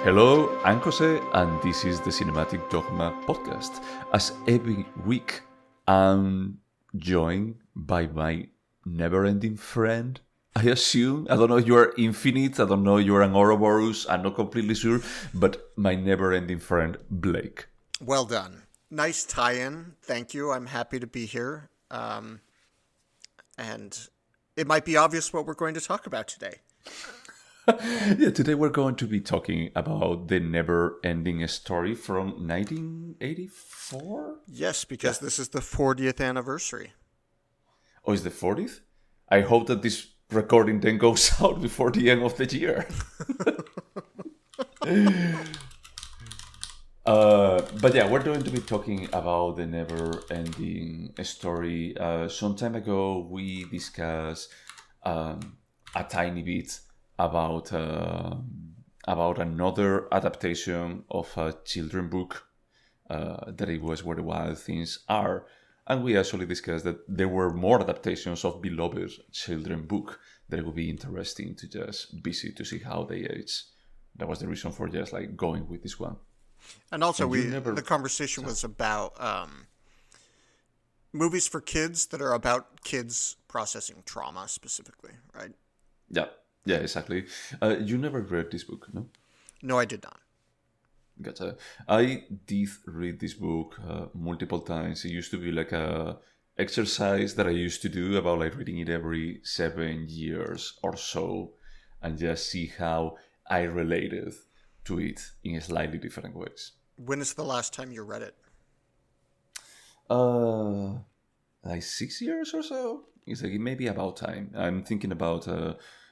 Hello, I'm Jose, and this is the Cinematic Dogma podcast. As every week, I'm joined by my never-ending friend. I assume. I don't know if you are infinite. I don't know if you're an Ouroboros. I'm not completely sure. But my never-ending friend, Blake. Well done. Nice tie-in. Thank you. I'm happy to be here. And it might be obvious what we're going to talk about today. Yeah, today we're going to be talking about the never-ending story from 1984? Yes, because this is the 40th anniversary. Oh, it's the 40th? I hope that this recording then goes out before the end of the year. But yeah, we're going to be talking about the never-ending story. Some time ago, we discussed a tiny bit about another adaptation of a children's book that it was Where the Wild Things Are. And we actually discussed that there were more adaptations of beloved children's book that it would be interesting to just visit to see how they age. That was the reason for just like going with this one. And also, the conversation was about movies for kids that are about kids processing trauma specifically, right? Yeah, exactly. You never read this book, no? No, I did not. Gotcha. I did read this book multiple times. It used to be like a exercise that I used to do about like reading it every 7 years or so, and just see how I related to it in slightly different ways. When is the last time you read it? Like 6 years or so. It's like it may be about time. I'm thinking about.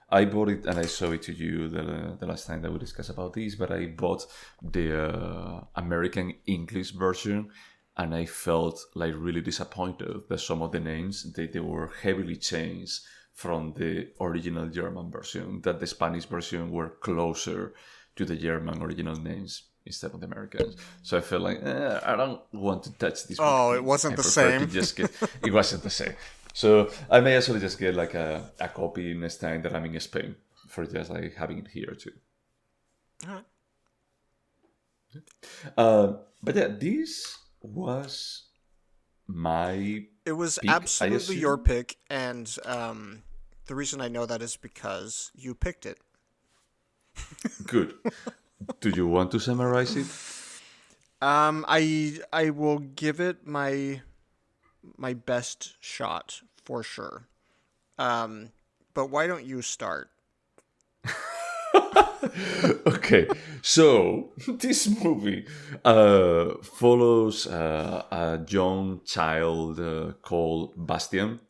I bought it and I showed it to you the last time that we discussed about this. But I bought the American English version, and I felt like really disappointed that some of the names they were heavily changed from the original German version. That the Spanish version were closer to the German original names instead of the Americans. So I felt like I don't want to touch this book. Oh, it wasn't the same. It wasn't the same. So I may actually just get like a copy next time that I'm in Spain for just like having it here too. All right. But yeah, this was my. It was pick, absolutely your pick, and the reason I know that is because you picked it. Good. Do you want to summarize it? I will give it my best shot for sure. But why don't you start? Okay, so this movie follows a young child called Bastian,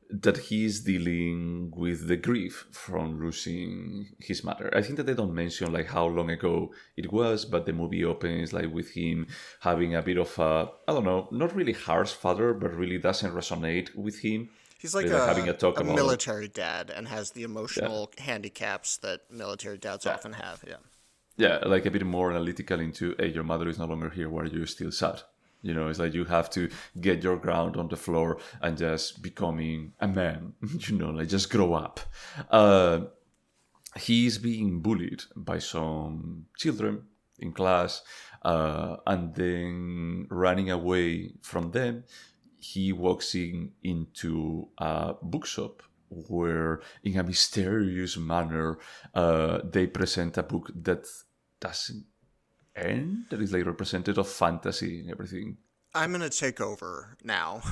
that he's dealing with the grief from losing his mother. I think that they don't mention like how long ago it was, but the movie opens like with him having a bit of a, I don't know, not really harsh father, but really doesn't resonate with him. He's like having a talk about military dad and has the emotional handicaps that military dads often have. Yeah, like a bit more analytical into, hey, your mother is no longer here, why are you still sad? You know, it's like you have to get your ground on the floor and just becoming a man, you know, like just grow up. He's being bullied by some children in class, and then running away from them, he walks into a bookshop where, in a mysterious manner, they present a book that doesn't end, that is like representative of fantasy and everything. I'm going to take over now.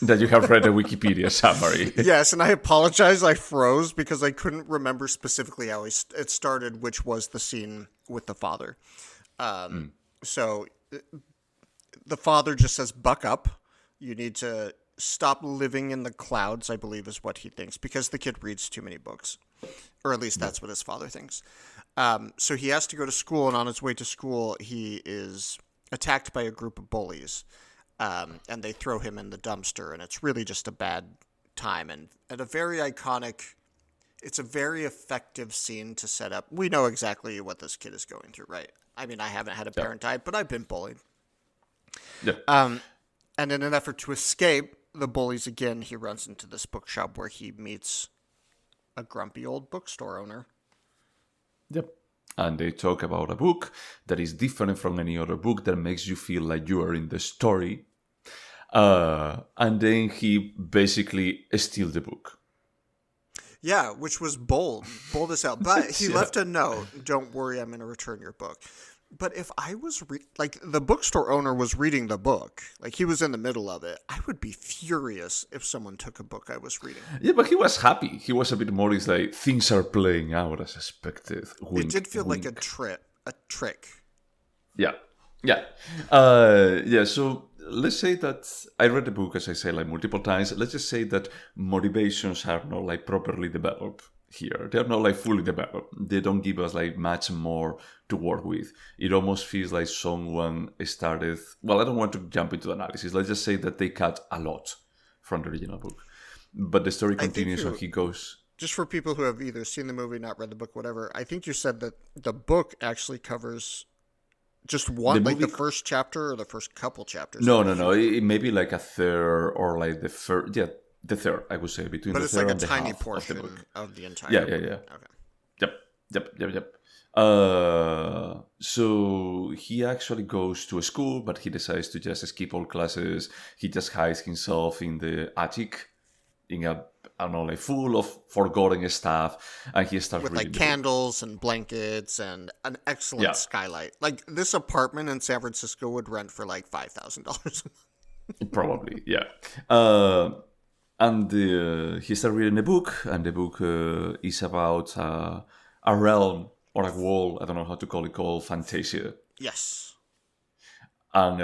That you have read the Wikipedia summary. Yes, and I apologize. I froze because I couldn't remember specifically how it started, which was the scene with the father. So the father just says, buck up. You need to stop living in the clouds, I believe is what he thinks, because the kid reads too many books. Or at least that's what his father thinks. So he has to go to school, and on his way to school, he is attacked by a group of bullies, and they throw him in the dumpster, and it's really just a bad time. And a very iconic, it's a very effective scene to set up. We know exactly what this kid is going through, right? I mean, I haven't had a parent die, but I've been bullied. Yeah. And in an effort to escape the bullies again, he runs into this bookshop where he meets a grumpy old bookstore owner. Yep. and they talk about a book that is different from any other book that makes you feel like you are in the story. And then he basically steals the book. Yeah, which was bold as hell. But he Yeah. left a note, don't worry, I'm going to return your book. But if I was, like, the bookstore owner was reading the book, like, he was in the middle of it, I would be furious if someone took a book I was reading. Yeah, but he was happy. He was a bit more, it's like, things are playing out as expected. Wink, It did feel wink. like a trick. Yeah. Yeah. Yeah, so let's say that I read the book, as I say, like multiple times. Let's just say that motivations are not like properly developed here. They're not like fully developed. They don't give us like much more to work with. It almost feels like someone started, well, I don't want to jump into analysis. Let's just say that they cut a lot from the original book. But the story continues and he goes... Just for people who have either seen the movie, not read the book, whatever, I think you said that the book actually covers just one, like the first chapter or the first couple chapters. No. It may be like a third or like the first. Yeah, the third, I would say, between the third and the half. But it's like a tiny portion of the entire book. Yeah. Okay. Yep. So he actually goes to a school, but he decides to just skip all classes. He just hides himself in the attic, in a, I don't know, like full of forgotten stuff, and he starts with reading like candles and blankets and an excellent skylight. Like this apartment in San Francisco would rent for like $5,000. Probably, yeah. And he started reading the book, and the book is about a realm or a world, I don't know how to call it, called Fantasia. Yes. And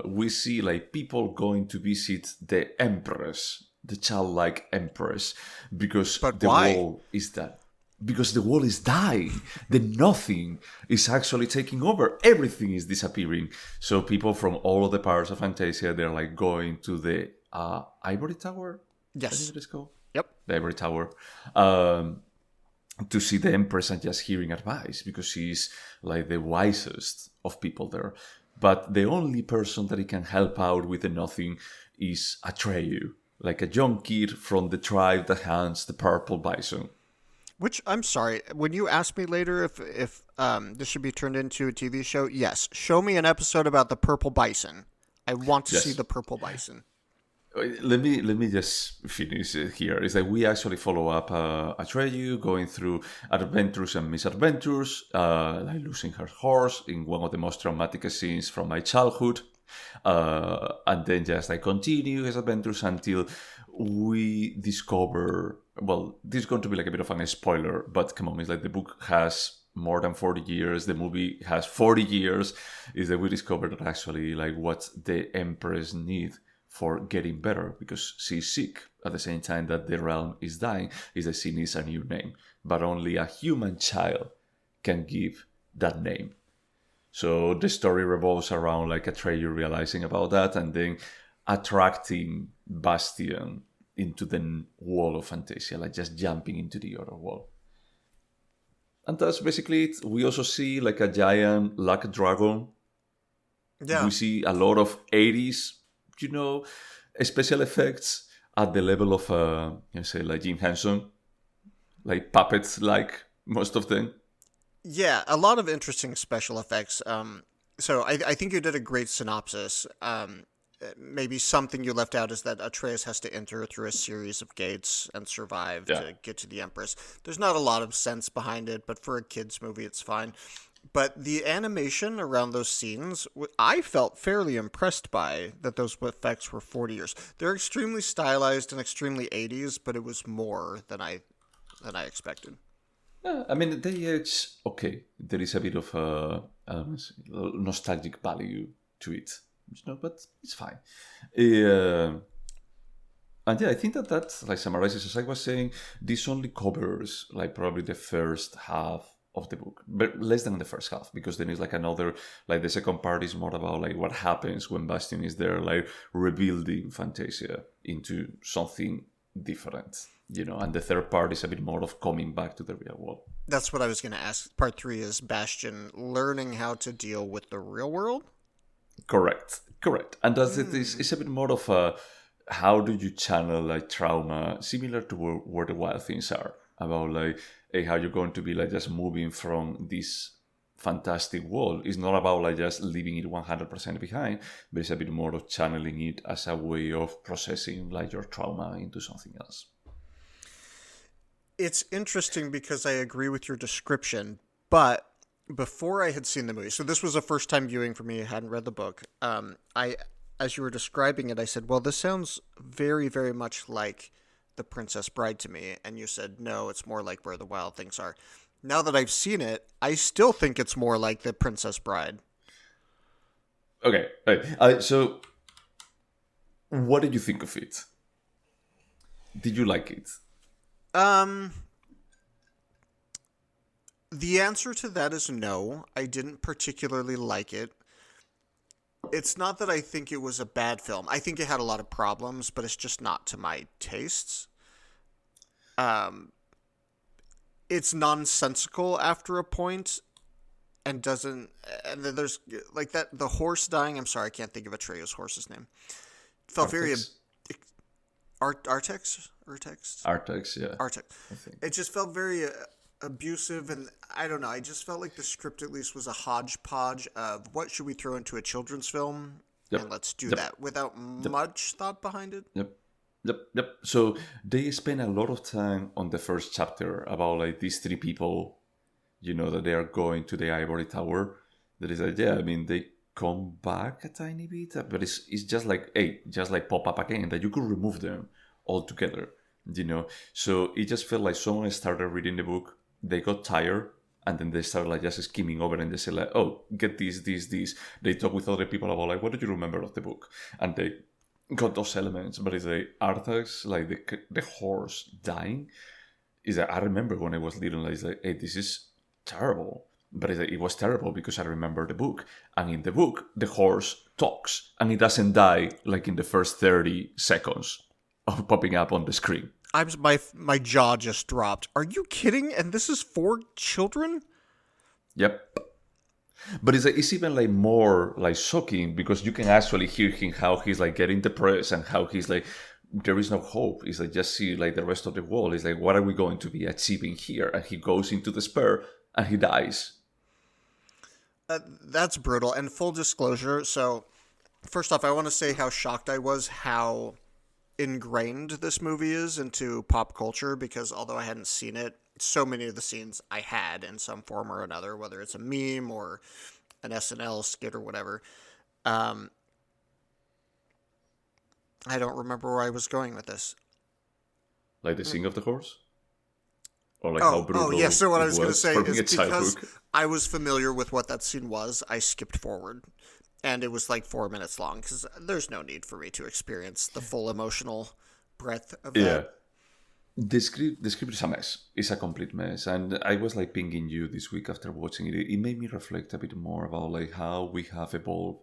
we see like people going to visit the Empress, the childlike Empress, because the wall is that. Because the wall is dying. The nothing is actually taking over. Everything is disappearing. So people from all of the parts of Fantasia, they're like going to the Ivory Tower? Yes. I think it is called. Yep. The Ivory Tower. To see the Empress and just hearing advice, because she's like the wisest of people there. But the only person that he can help out with the nothing is Atreyu, like a young kid from the tribe that hunts the purple bison. Which, I'm sorry, when you ask me later if this should be turned into a TV show, yes, show me an episode about the purple bison. I want to see the purple bison. Let me just finish here. It's like we actually follow up Atreyu going through adventures and misadventures, like losing her horse in one of the most traumatic scenes from my childhood, and then just like continue his adventures until we discover. Well, this is going to be like a bit of a spoiler, but come on, it's like the book has more than 40 years, the movie has 40 years. Is that we discover that actually like what the Empress needs for getting better, because she's sick at the same time that the realm is dying, is that she needs a new name. But only a human child can give that name. So the story revolves around like Atreyu realizing about that and then attracting Bastian into the wall of Fantasia, like just jumping into the other wall. And that's basically it. We also see like a giant luck dragon. Yeah. We see a lot of 80s special effects at the level of, like Jim Henson, like puppets, like most of them. Yeah, a lot of interesting special effects. So I think you did a great synopsis. Maybe something you left out is that Atreus has to enter through a series of gates and survive to get to the Empress. There's not a lot of sense behind it, but for a kid's movie, it's fine. But the animation around those scenes, I felt fairly impressed by that those effects were 40 years. They're extremely stylized and extremely 80s, but it was more than I expected. Yeah, I mean, they age okay. There is a bit of nostalgic value to it, but it's fine. And yeah, I think that like summarizes, as I was saying, this only covers like probably the first half of the book, but less than the first half, because then it's like another, like the second part is more about like what happens when Bastian is there, like rebuilding Fantasia into something different, and the third part is a bit more of coming back to the real world. That's what I was going to ask. Part 3 is Bastian learning how to deal with the real world? Correct. And that's it's a bit more of a, how do you channel like trauma, similar to where the Wild Things are, about like how you're going to be like just moving from this fantastic world. It's not about like just leaving it 100% behind, but it's a bit more of channeling it as a way of processing like your trauma into something else. It's interesting because I agree with your description, but before I had seen the movie, so this was a first time viewing for me. I hadn't read the book. As you were describing it, I said, well, this sounds very, very much like The Princess Bride to me. And you said, no, it's more like Where the Wild Things Are. Now that I've seen it, I still think it's more like The Princess Bride. Okay. So what did you think of it? Did you like it? The answer to that is no. I didn't particularly like it. It's not that I think it was a bad film. I think it had a lot of problems, but it's just not to my tastes. It's nonsensical after a point, and doesn't. And then there's like that the horse dying. I'm sorry, I can't think of Atreus' horse's name. It felt very Artax. Artax, yeah. Artax. It just felt very abusive, and I don't know. I just felt like the script at least was a hodgepodge of what should we throw into a children's film, and let's do that without much thought behind it. Yep. So they spend a lot of time on the first chapter about like these three people, that they are going to the Ivory Tower. That is like, they come back a tiny bit, but it's just like, just like pop up again, that you could remove them altogether, So it just felt like someone started reading the book, they got tired, and then they started like just skimming over, and they say like, oh, get this. They talk with other people about like, what do you remember of the book? And they got those elements, but it's like Artax, like the horse dying, is like, I remember when I was little, it's like, hey, this is terrible. But it was terrible because I remember the book. And in the book, the horse talks. And it doesn't die like in the first 30 seconds of popping up on the screen. My jaw just dropped. Are you kidding? And this is for children? Yep. But it's even like more like shocking because you can actually hear him how he's like getting depressed and how he's like, there is no hope. It's like, just see like the rest of the world. It's like, what are we going to be achieving here? And he goes into despair and he dies. That's brutal. And full disclosure, so first off, I want to say how shocked I was how ingrained this movie is into pop culture, because although I hadn't seen it, so many of the scenes I had in some form or another, whether it's a meme or an SNL skit or whatever. I don't remember where I was going with this. Like the sing of the horse? Or like how brutal yeah, so what I was going to say is because book. I was familiar with what that scene was, I skipped forward. And it was like 4 minutes long, because there's no need for me to experience the full emotional breadth of that. Yeah. The script is a mess. It's a complete mess. And I was like pinging you this week after watching it. It made me reflect a bit more about like how we have evolved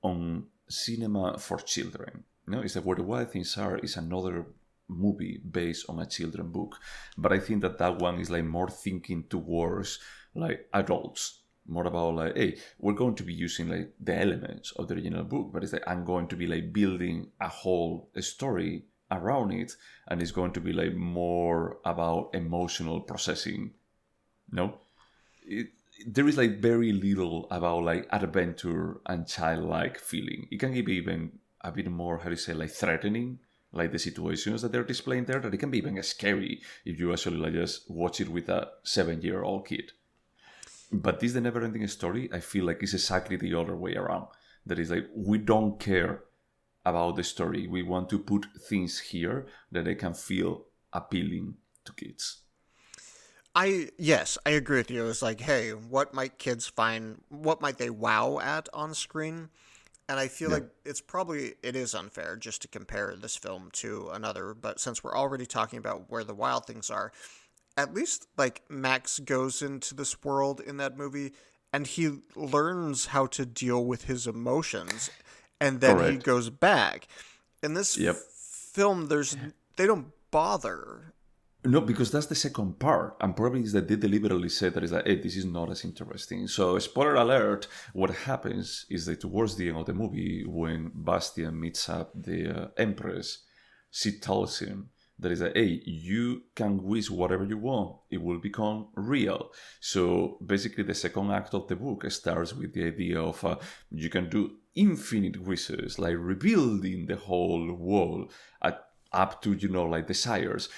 on cinema for children. It's like Where the Wild Things Are is another movie based on a children book. But I think that one is like more thinking towards like adults. More about like, hey, we're going to be using like the elements of the original book, but it's like I'm going to be like building a whole story around it, and it's going to be like more about emotional processing. There is like very little about like adventure and childlike feeling. It can be even a bit more, how do you say, like threatening, like the situations that they're displaying there, that it can be even scary if you actually like just watch it with a 7-year-old kid. But this, the NeverEnding Story, I feel like it's exactly the other way around. That is like, we don't care about the story. We want to put things here that they can feel appealing to kids. Yes, I agree with you. It's like, hey, what might kids find, what might they wow at on screen? And I feel like it is unfair just to compare this film to another. But since we're already talking about Where the Wild Things Are, at least like Max goes into this world in that movie and he learns how to deal with his emotions, and then he goes back. In this film, they don't bother. No, because that's the second part, and probably is that they deliberately said that is like, hey, this is not as interesting. So, spoiler alert, what happens is that towards the end of the movie, when Bastian meets up the Empress, she tells him that is that, hey, you can wish whatever you want. It will become real. So basically the second act of the book starts with the idea of you can do infinite wishes, like rebuilding the whole world up to, like desires.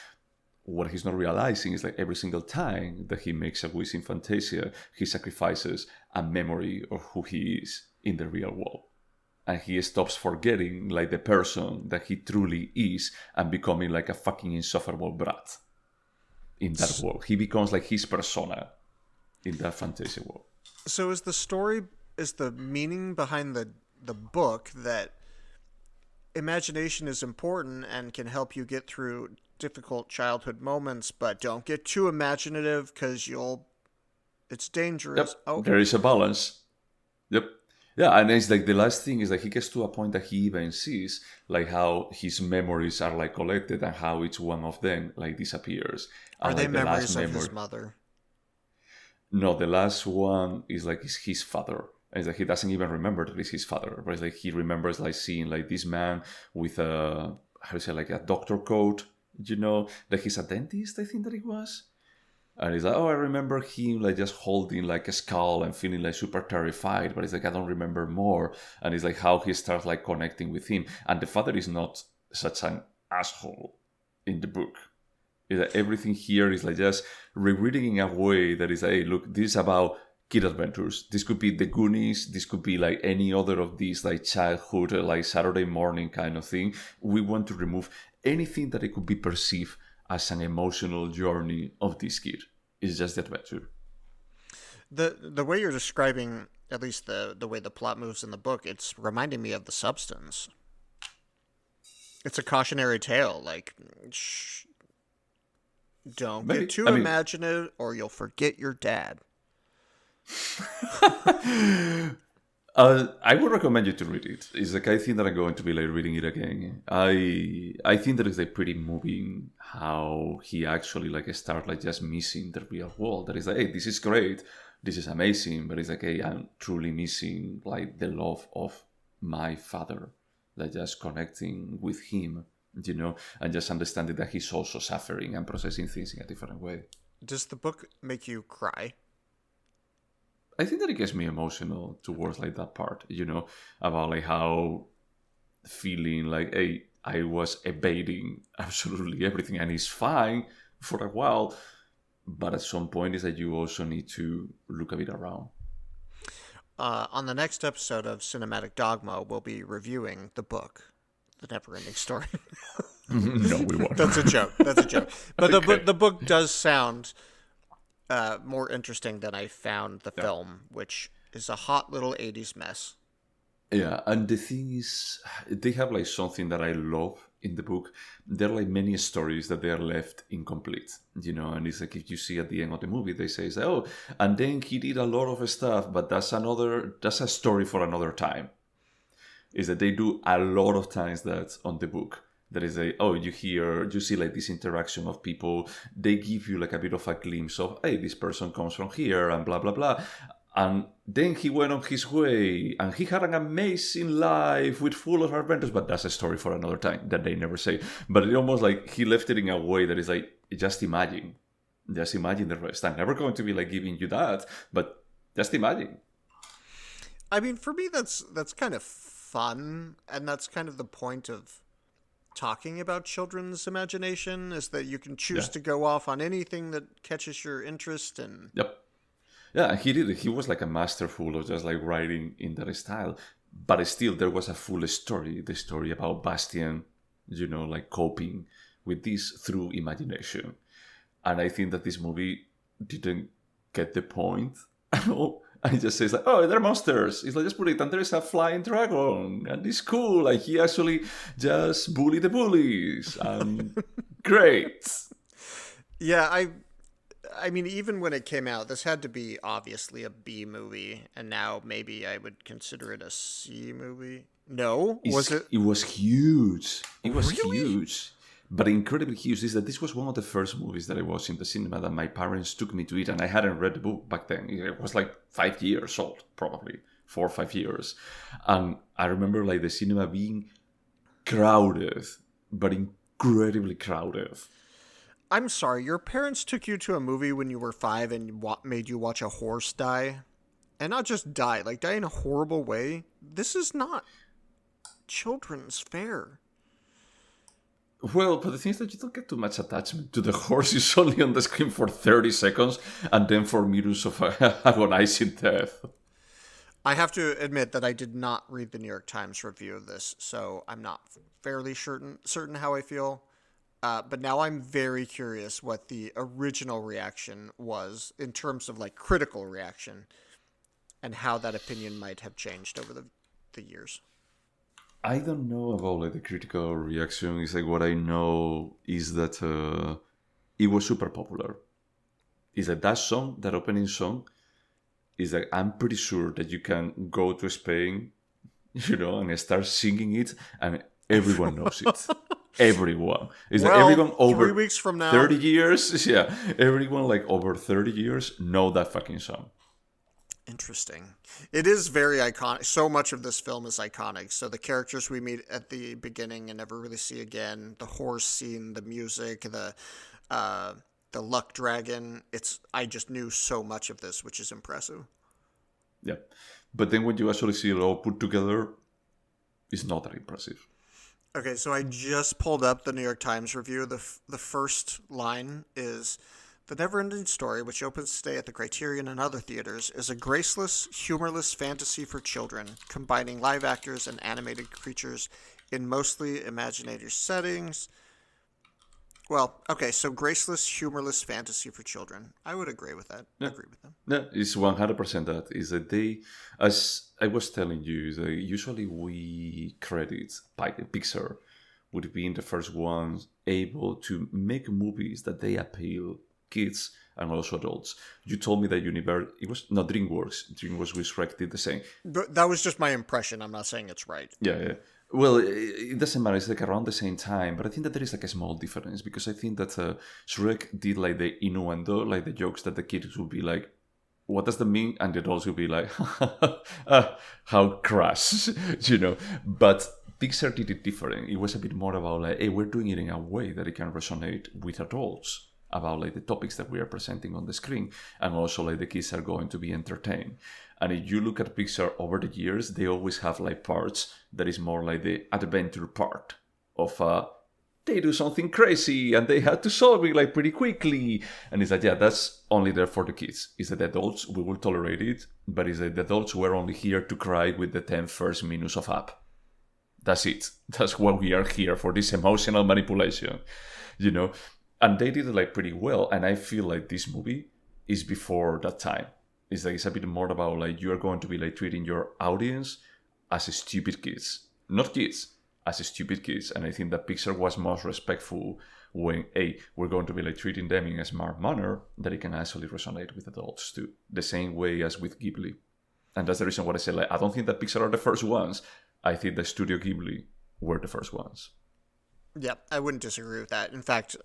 What he's not realizing is like every single time that he makes a wish in Fantasia, he sacrifices a memory of who he is in the real world. And he stops forgetting like the person that he truly is and becoming like a fucking insufferable brat in that world. He becomes like his persona in that Fantasia world. So is the meaning behind the book that imagination is important and can help you get through difficult childhood moments, but don't get too imaginative because it's dangerous. Yep. Okay. There is a balance. Yep. Yeah, and it's like the last thing is like he gets to a point that he even sees like how his memories are like collected and how each one of them like disappears. Are and, they like, memories of his mother? No, the last one is like his father. And it's like he doesn't even remember that it's his father, but it's like he remembers like seeing like this man with a like a doctor coat, that he's a dentist, I think that it was. And he's like, oh, I remember him like just holding like a skull and feeling like super terrified, but it's like I don't remember more. And it's like how he starts like connecting with him. And the father is not such an asshole in the book. It's like everything here is like just rereading in a way that is like, hey, look, this is about kid adventures. This could be The Goonies. This could be like any other of these like childhood, like Saturday morning kind of thing. We want to remove anything that it could be perceived as an emotional journey of this kid. It's just the adventure. The way you're describing, at least the way the plot moves in the book, it's reminding me of The Substance. It's a cautionary tale, like, don't get too imaginative or you'll forget your dad. I would recommend you to read it. It's like I think that I'm going to be like reading it again. I think that it's like pretty moving how he actually like start like just missing the real world. That is like, hey, this is great, this is amazing, but it's like, hey, I'm truly missing like the love of my father, like just connecting with him, and just understanding that he's also suffering and processing things in a different way. Does the book make you cry? I think that it gets me emotional towards like that part, about like how feeling like, hey, I was evading absolutely everything and it's fine for a while, but at some point is that you also need to look a bit around. On the next episode of Cinematic Dogma, we'll be reviewing the book, The NeverEnding Story. No, we won't. That's a joke. But okay. the book does sound more interesting than I found the film, which is a hot little 80s mess. Yeah, and the thing is, they have like something that I love in the book. There are like many stories that they are left incomplete, and it's like if you see at the end of the movie, they say, oh, and then he did a lot of stuff, but that's a story for another time. Is that they do a lot of times that on the book. There is you see like this interaction of people. They give you like a bit of a glimpse of, hey, this person comes from here and blah, blah, blah. And then he went on his way and he had an amazing life with full of adventures, but that's a story for another time that they never say. But it almost like he left it in a way that is like, just imagine the rest. I'm never going to be like giving you that, but just imagine. I mean, for me, that's kind of fun. And that's kind of the point of talking about children's imagination, is that you can choose to go off on anything that catches your interest. And yeah, he did. He was like a masterful of just like writing in that style, but still there was a full story, the story about Bastian, like coping with this through imagination. And I think that this movie didn't get the point at all. And he just says like, oh, they're monsters. It's like, just put it, and there's a flying dragon, and it's cool. Like he actually just bullied the bullies, and great. Yeah, I mean, even when it came out, this had to be obviously a B movie, and now maybe I would consider it a C movie. No, was it? It was huge. It was really huge. But incredibly huge is that this was one of the first movies that I watched in the cinema that my parents took me to it, and I hadn't read the book back then. It was like 5 years old, probably 4 or 5 years. And I remember like the cinema being crowded, but incredibly crowded. I'm sorry, your parents took you to a movie when you were 5 and made you watch a horse die? And not just die, like die in a horrible way. This is not children's fare. Well, but the thing is that you don't get too much attachment to the horse. It's only on the screen for 30 seconds and then for minutes of agonizing death. I have to admit that I did not read the New York Times review of this, so I'm not fairly certain how I feel. But now I'm very curious what the original reaction was in terms of like critical reaction and how that opinion might have changed over the years. I don't know about like the critical reaction. It's like what I know is that it was super popular. Is that song, that opening song, is like I'm pretty sure that you can go to Spain, and start singing it, and everyone knows it. Everyone. Is that everyone over 3 weeks from now, 30 years? Yeah, everyone like over 30 years know that fucking song. Interesting. It is very iconic. So much of this film is iconic. So the characters we meet at the beginning and never really see again, the horse scene, the music, the luck dragon. I just knew so much of this, which is impressive. Yeah. But then when you actually see it all put together, it's not that impressive. Okay, so I just pulled up the New York Times review. The first line is, "The NeverEnding Story, which opens today at the Criterion and other theaters, is a graceless, humorless fantasy for children, combining live actors and animated creatures in mostly imaginative settings." Well, okay, so graceless, humorless fantasy for children. I would agree with that. Yeah. Agree with them. Yeah, it's 100% that. Is that they, as I was telling you, is that usually we credit Pixar with being the first ones able to make movies that they appeal kids and also adults. You told me that it was not DreamWorks was corrected the same. But that was just my impression. I'm not saying it's right. Yeah. Well, it doesn't matter. It's like around the same time, but I think that there is like a small difference because I think that Shrek did like the innuendo, like the jokes that the kids would be like, "What does that mean?" And the adults would be like, "How crass," But Pixar did it different. It was a bit more about like, "Hey, we're doing it in a way that it can resonate with adults about like the topics that we are presenting on the screen, and also like the kids are going to be entertained." And if you look at Pixar over the years, they always have like parts that is more like the adventure part of they do something crazy and they had to solve it like pretty quickly. And it's like, yeah, that's only there for the kids. It's that the adults, we will tolerate it, but it's that the adults were only here to cry with the 10 first minutes of app. That's it. That's what we are here for, this emotional manipulation, And they did it like pretty well. And I feel like this movie is before that time. It's like it's a bit more about like you are going to be like treating your audience as stupid kids, not kids, as stupid kids. And I think that Pixar was most respectful when we're going to be like treating them in a smart manner that it can actually resonate with adults too, the same way as with Ghibli. And that's the reason why I say like I don't think that Pixar are the first ones. I think the Studio Ghibli were the first ones. Yeah, I wouldn't disagree with that. In fact,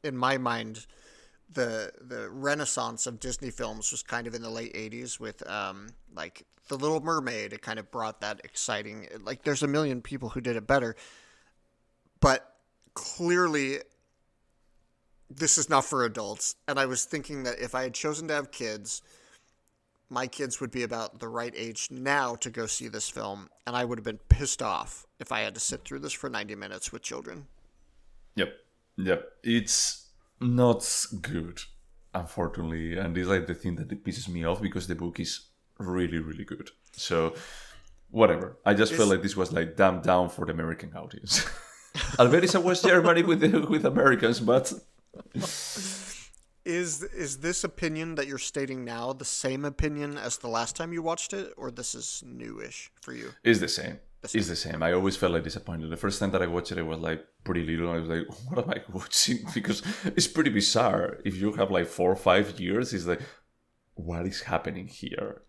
in my mind, the renaissance of Disney films was kind of in the late 80s with like The Little Mermaid. It kind of brought that exciting, like there's a million people who did it better, but clearly this is not for adults. And I was thinking that if I had chosen to have kids, my kids would be about the right age now to go see this film, and I would have been pissed off if I had to sit through this for 90 minutes with children. Yep. It's not good, unfortunately, and it's like the thing that it pisses me off because the book is really, really good. So, whatever. I just felt like this was like dumbed down for the American audience. Albeit it's a West Germany with Americans, but is this opinion that you're stating now the same opinion as the last time you watched it, or this is newish for you? It's the same. It's the same. I always felt like disappointed. The first time that I watched it, I was like pretty little. I was like, what am I watching? Because it's pretty bizarre. If you have like 4 or 5 years, it's like, what is happening here?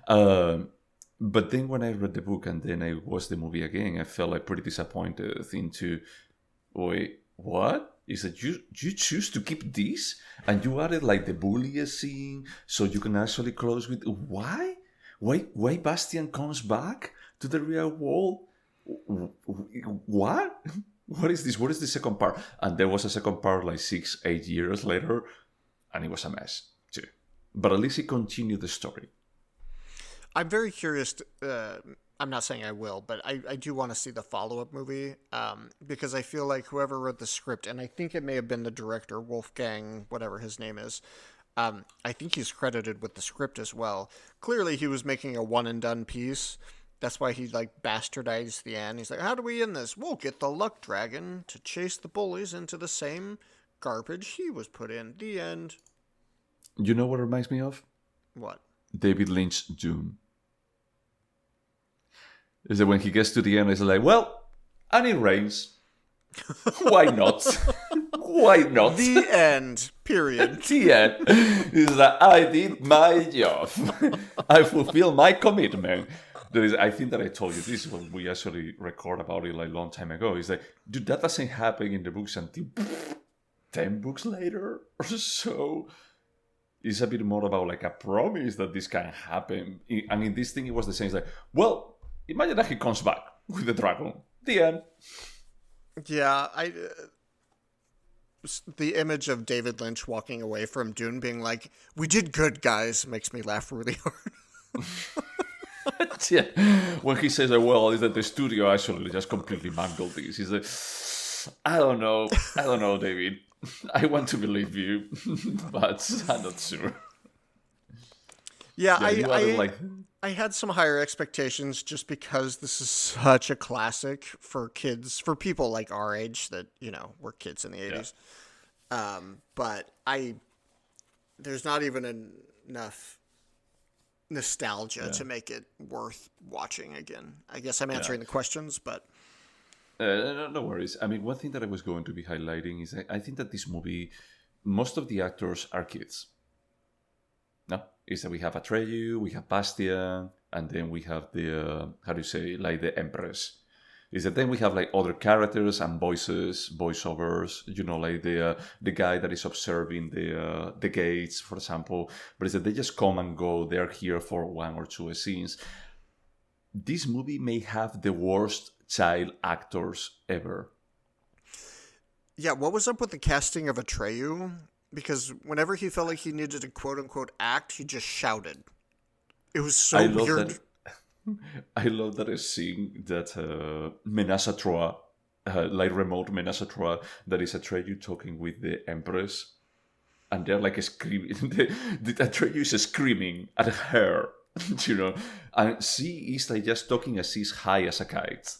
But then when I read the book and then I watched the movie again, I felt like pretty disappointed into, wait, what? Is that you choose to keep this? And you added like the bully scene so you can actually close with, why? Why Bastian comes back to the real world? What? what is this? What is the second part? And there was a second part like 6-8 years later, and it was a mess too. But at least he continued the story. I'm very curious. I'm not saying I will, but I do want to see the follow-up movie because I feel like whoever wrote the script, and I think it may have been the director, Wolfgang, whatever his name is, I think he's credited with the script as well. Clearly, he was making a one-and-done piece. That's why he, like, bastardized the end. He's like, how do we end this? We'll get the luck dragon to chase the bullies into the same garbage he was put in. The end. You know what it reminds me of? What? David Lynch Dune. Is that when he gets to the end, he's like, well, and it rains. Why not? Why not? The end. Period. The end. Is that I did my job. I fulfilled my commitment. I think that I told you this when we actually record about it like a long time ago. It's like, dude, that doesn't happen in the books until 10 books later or so. It's a bit more about like a promise that this can happen. I mean, this thing, it was the same. It's like, well, imagine that he comes back with the dragon. The end. Yeah, the image of David Lynch walking away from Dune being like, we did good, guys, makes me laugh really hard. Yeah. When he says, well, is that the studio actually just completely mangled this? He's like, I don't know, David. I want to believe you, but I'm not sure. Yeah, I had some higher expectations just because this is such a classic for kids, for people like our age that, you know, were kids in the 80s. Yeah. But there's not even enough nostalgia to make it worth watching again. I guess I'm answering the questions, but... no worries. I mean, one thing that I was going to be highlighting is I think that this movie, most of the actors are kids. No? Is that we have Atreyu, we have Bastian, and then we have the, like the Empress. Is that then we have like other characters and voiceovers, you know, like the guy that is observing the gates, for example. But is that they just come and go, they're here for 1 or 2 scenes. This movie may have the worst child actors ever. Yeah, what was up with the casting of Atreyu? Because whenever he felt like he needed to quote-unquote act, he just shouted. It was so weird. I love that scene that Menace à Trois, like remote Menace à Trois, that is Atreyu talking with the Empress, and they're like screaming. the Atreyu is screaming at her, you know, and she is like just talking as she's high as a kite.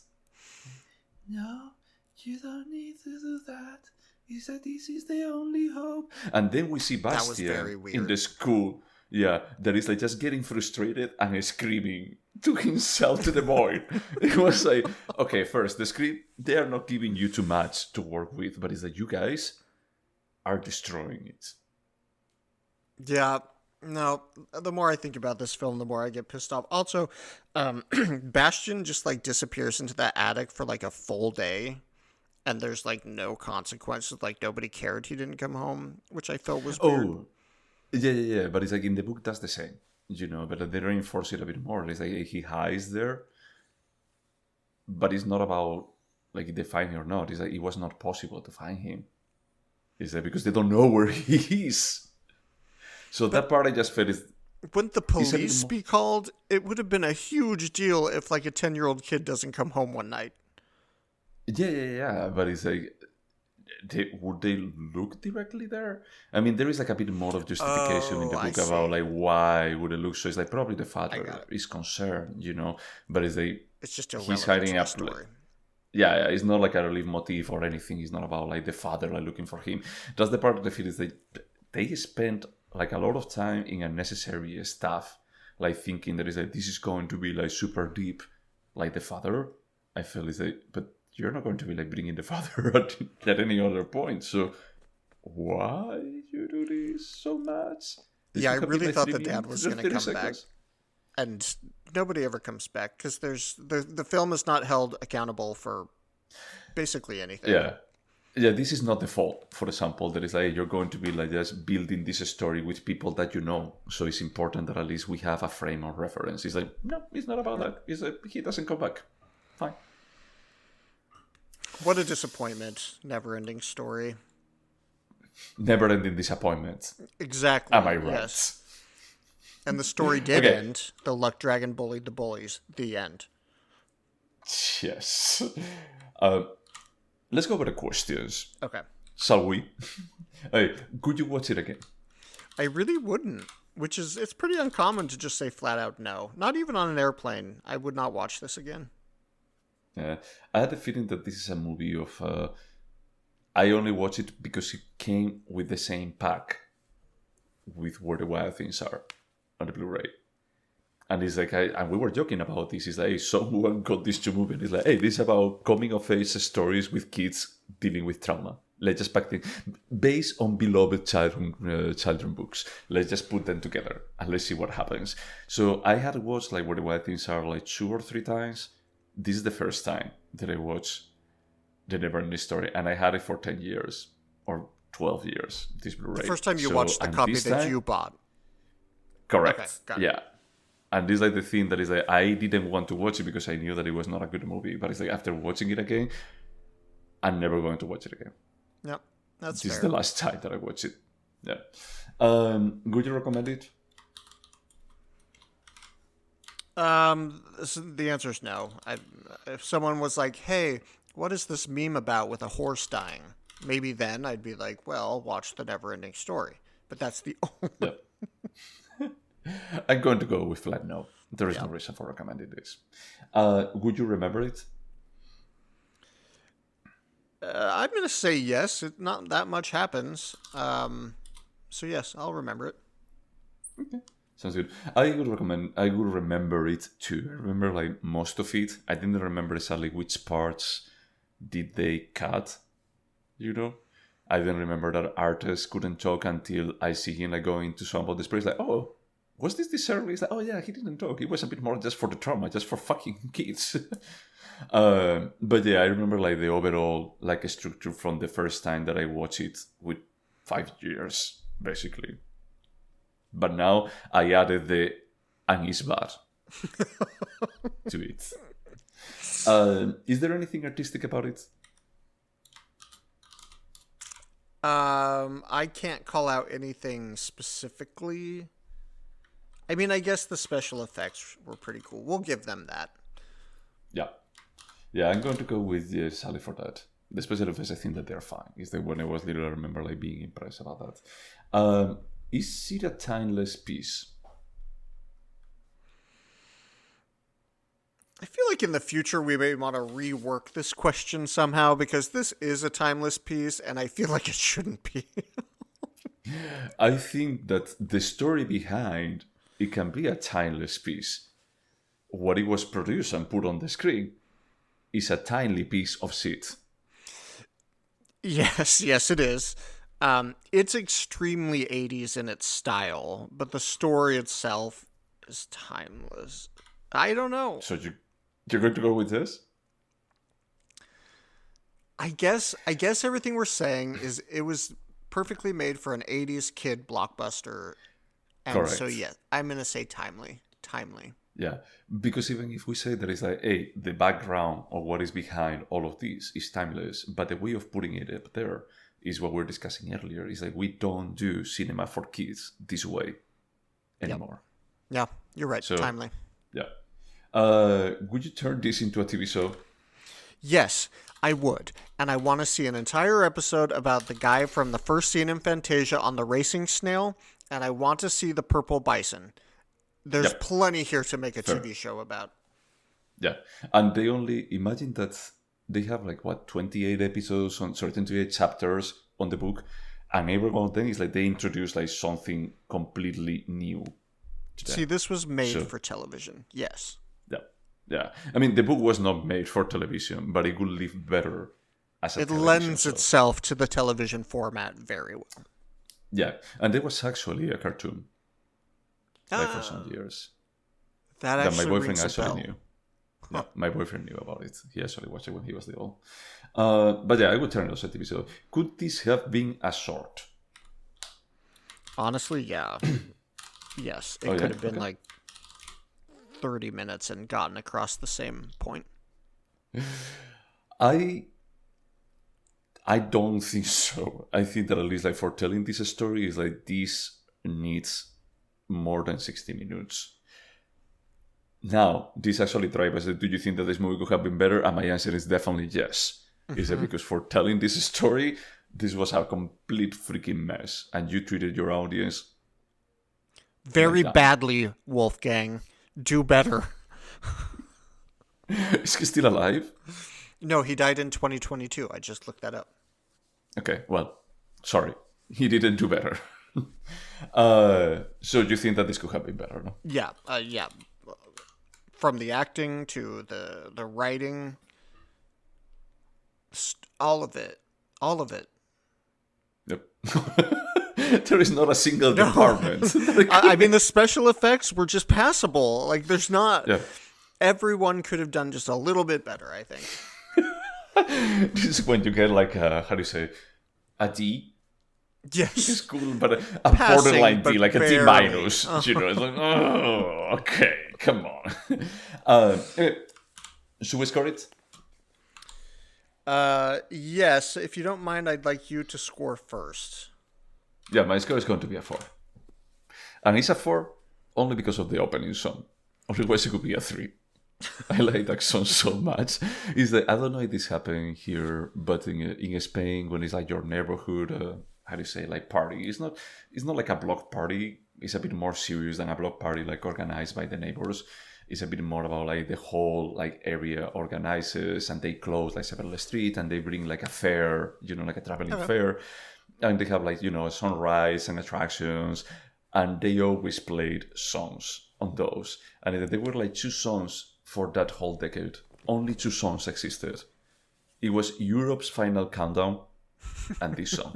No, you don't need to do that. Is that this is the only hope? And then we see Bastian in the school. Yeah, that is like just getting frustrated and screaming to himself to the void. It was like, okay, first, the script, they are not giving you too much to work with, but it's like you guys are destroying it. Yeah, no, the more I think about this film, the more I get pissed off. Also, Bastian just like disappears into that attic for like a full day. And there's like no consequences, like nobody cared he didn't come home, which I felt was weird. Oh, yeah. But it's like in the book, that's the same, you know, but they reinforce it a bit more. It's like he hides there, but it's not about like they find him or not. It's like it was not possible to find him. It's like because they don't know where he is. So that part I just felt is... Wouldn't the police be called? It would have been a huge deal if like a 10-year-old kid doesn't come home one night. Yeah, but it's like, would they look directly there? I mean, there is like a bit more of justification in the book about like why would it look so. It's like probably the father is concerned, you know, but it's like it's just he's hiding up. Story. Yeah, it's not like a relief motif or anything. It's not about like the father like looking for him. That's the part of the film is that they spent like a lot of time in unnecessary stuff, like thinking that is like this is going to be like super deep, like the father. I feel is like, but you're not going to be like bringing the father at any other point. So why you do this so much? I really thought the dad was going to come back, and nobody ever comes back because the film is not held accountable for basically anything. Yeah, this is not the fault. For example, that is like you're going to be like just building this story with people that you know. So it's important that at least we have a frame of reference. It's like no, it's not about that. It's like he doesn't come back. Fine. What a disappointment. NeverEnding Story. Never-ending disappointment. Exactly. Am I right? Yes. And the story did end. The luck dragon bullied the bullies. The end. Yes. Let's go over the questions. Okay. Shall we? Hey, could you watch it again? I really wouldn't. It's pretty uncommon to just say flat out no. Not even on an airplane. I would not watch this again. Yeah, I had the feeling that this is a movie of. I only watched it because it came with the same pack with Where the Wild Things Are on the Blu-ray. And it's like, and we were joking about this. It's like, hey, someone got this to movie. And it's like, hey, this is about coming of age stories with kids dealing with trauma. Let's just pack them based on beloved children books. Let's just put them together and let's see what happens. So I had watched like Where the Wild Things Are like 2 or 3 times. This is the first time that I watched the NeverEnding Story, and I had it for 10 years or 12 years. This Blu-ray. The first time you watched the copy that you bought. Correct. Okay, got it. Yeah. And this is like the thing that is like, I didn't want to watch it because I knew that it was not a good movie. But it's like after watching it again, I'm never going to watch it again. Yep, that's This fair. is the last time that I watched it. Yeah. Would you recommend it? The answer is no. If someone was like, hey, what is this meme about with a horse dying? Maybe then I'd be like, well, watch the NeverEnding Story. But that's the only... Yeah. I'm going to go with flat no. There is no reason for recommending this. Would you remember it? I'm going to say yes. Not that much happens. So yes, I'll remember it. Okay. Sounds good. I would remember it too. I remember like most of it. I didn't remember exactly which parts did they cut, you know? I didn't remember that artist couldn't talk until I see him like going to some of the sprays like, oh, was this early? It's like, oh yeah, he didn't talk. It was a bit more just for the trauma, just for fucking kids. But yeah, I remember like the overall like structure from the first time that I watched it with 5 years, basically. But now I added the and it's bad to it. Is there anything artistic about it? I can't call out anything specifically. I mean, I guess the special effects were pretty cool. We'll give them that. Yeah, I'm going to go with Sally for that. The special effects, I think that they're fine. Is that when I was little, I remember like being impressed about that. Is it a timeless piece? I feel like in the future we may want to rework this question somehow because this is a timeless piece and I feel like it shouldn't be. I think that the story behind it can be a timeless piece. What it was produced and put on the screen is a tiny piece of shit. Yes, it is. It's extremely 80s in its style, but the story itself is timeless. I don't know. So you're going to go with this? I guess everything we're saying is it was perfectly made for an 80s kid blockbuster. And correct. So yeah, I'm going to say timely. Yeah, because even if we say that it's like, hey, the background of what is behind all of this is timeless, but the way of putting it up there is what we were discussing earlier. Is like we don't do cinema for kids this way anymore. Yeah, you're right. So, timely. Yeah. Would you turn this into a TV show? Yes, I would. And I want to see an entire episode about the guy from the first scene in Fantasia on the racing snail, and I want to see the purple bison. There's plenty here to make a TV show about. Yeah. And they only imagine that they have 28 episodes on 28 chapters on the book, and every one of them is they introduce something completely new. See, this was made for television. Yes. Yeah. I mean, the book was not made for television, but it would live better as a television lends show. itself to the television format very well. Yeah, and there was actually a cartoon for some years. That my boyfriend actually knew. Yeah, my boyfriend knew about it. He actually watched it when he was little. But yeah, I would turn it as a TV show. Could this have been a short? Honestly, yeah. Yes, it could have been 30 minutes and gotten across the same point. I I don't think so. I think that at least like for telling this story is like this needs more than 60 minutes. Now, this actually drives us. Do you think that this movie could have been better? And my answer is definitely yes. Is that because for telling this story, this was a complete freaking mess, and you treated your audience very like that. badly, Wolfgang. Do better. Is he still alive? No, he died in 2022. I just looked that up. Okay, well, sorry. He didn't do better. So you think that this could have been better, no? Yeah, yeah. From the acting to the writing, all of it. Yep. There is not a single department. I mean, the special effects were just passable. Like, there's not... Yeah. Everyone could have done just a little bit better, I think. This is when you get like how do you say, a D? Yes. It's cool, but a Passing, borderline but D, like a D barely. minus. You know, it's like, oh, okay, come on. Should we score it? Yes. If you don't mind, I'd like you to score first. Yeah, my score is going to be a 4. And it's a 4 only because of the opening song. Otherwise, it could be a 3. I like that song so much. Is that I don't know if this happened here, but in Spain, when it's like your neighborhood, how do you say, like party? It's not like a block party. It's a bit more serious than a block party, like organized by the neighbors. It's a bit more about like the whole like area organizes, and they close like several street, and they bring like a fair, like a traveling fair, and they have like a sunrise and attractions, and they always played songs on those, and they were like 2 songs for that whole decade. Only 2 songs existed. It was Europe's Final Countdown and this song.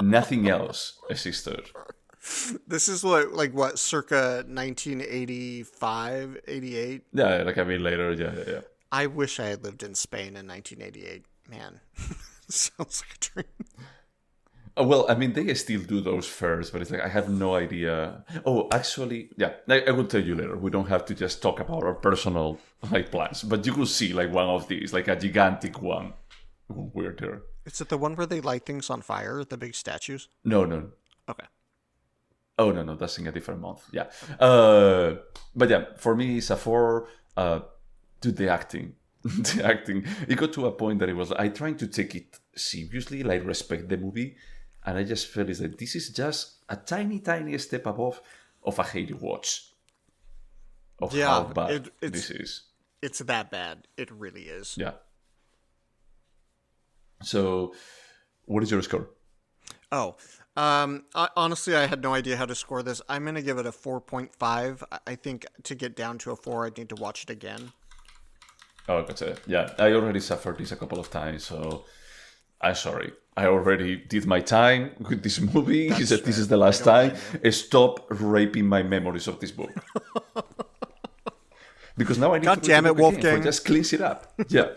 Nothing else existed. This is what, circa 1985, 88? Yeah, like a bit later, yeah. I wish I had lived in Spain in 1988. Man, sounds like a dream. Well, I mean, they still do those fairs, but it's like, I have no idea. Oh, actually, yeah, I will tell you later. We don't have to just talk about our personal like plans, but you will see like one of these, like a gigantic one. We're there. Is it the one where they light things on fire, the big statues? No. Okay. Oh, no, that's in a different month. Yeah. But yeah, for me, it's a 4 to the acting. The acting. It got to a point that it was, I trying to take it seriously, like respect the movie. And I just felt is that this is just a tiny, tiny step above of a hate watch. Of how bad this is. It's that bad. It really is. Yeah. So, what is your score? Oh, honestly, I had no idea how to score this. I'm going to give it a 4.5. I think to get down to a 4, I'd need to watch it again. Oh, gotcha. Yeah, I already suffered this a couple of times, so I'm sorry. I already did my time with this movie. He said this is the last time. Stop raping my memories of this book. Because now I need God to damn it, Wolfgang. Just cleans it up. Yeah.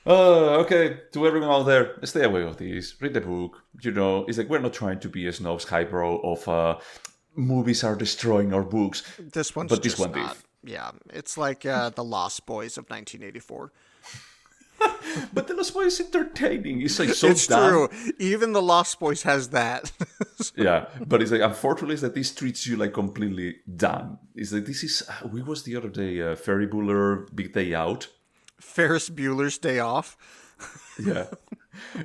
Okay, to everyone out there, stay away of this. Read the book. It's like we're not trying to be a snobs highbrow of movies are destroying our books. This one's but just this one not. did. Yeah, it's like The Lost Boys of 1984. But The Lost Boys is entertaining. It's like so It's dumb. true. Even The Lost Boys has that. Yeah, but it's like, unfortunately, is that this treats you like completely dumb. It's like, this is, we was the other day, Ferry Bueller, Big Day Out. Ferris Bueller's Day Off. Yeah.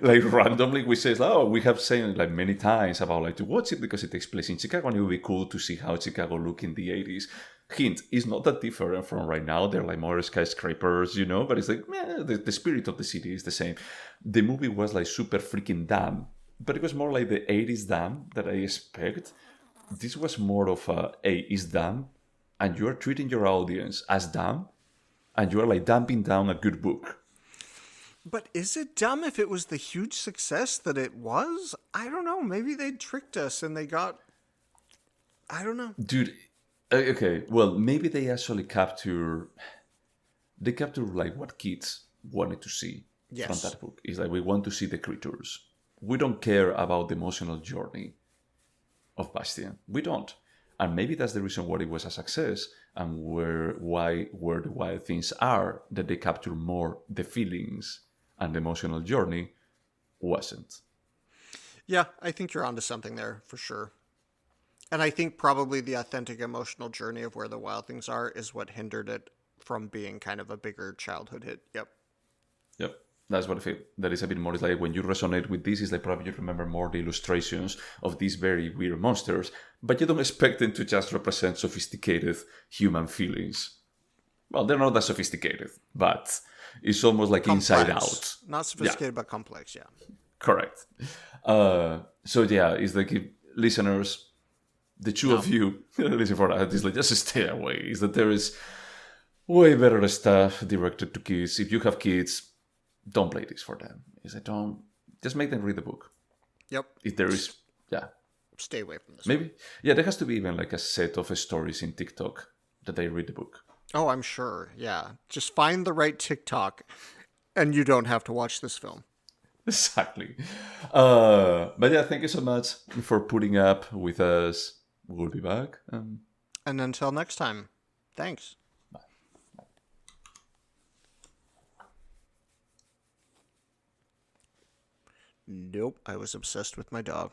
Like randomly we say, we have said like many times about like to watch it because it takes place in Chicago and it would be cool to see how Chicago looked in the 80s. Hint, it's not that different from right now. They're like more skyscrapers, but it's like, the spirit of the city is the same. The movie was like super freaking dumb, but it was more like the 80s dumb that I expect. This was more of it's dumb, and you are treating your audience as dumb, and you are like dumping down a good book. But is it dumb if it was the huge success that it was? I don't know. Maybe they tricked us and they got... I don't know. Dude, okay, well, maybe they actually capture like what kids wanted to see from that book. It's like, we want to see the creatures. We don't care about the emotional journey of Bastien. We don't. And maybe that's the reason why it was a success and where the wild things are, that they capture more the feelings and the emotional journey wasn't. Yeah, I think you're onto something there for sure. And I think probably the authentic emotional journey of Where the Wild Things Are is what hindered it from being kind of a bigger childhood hit. Yep. Yep. That's what I feel. That is a bit more. It's like when you resonate with this, it's like probably you remember more the illustrations of these very weird monsters, but you don't expect them to just represent sophisticated human feelings. Well, they're not that sophisticated, but it's almost like Inside Out. Not sophisticated, but complex, yeah. Correct. So yeah, it's like if listeners, the two of you listen for that, it's like just stay away. Is that there is way better stuff directed to kids. If you have kids, don't play this for them. Is that don't just make them read the book. Yep. If there is, yeah, stay away from this. Maybe, yeah, there has to be even like a set of stories in TikTok that they read the book. Oh, I'm sure. Yeah, just find the right TikTok, and you don't have to watch this film. Exactly. But yeah, thank you so much for putting up with us. We'll be back. And until next time, thanks. Nope, I was obsessed with my dog.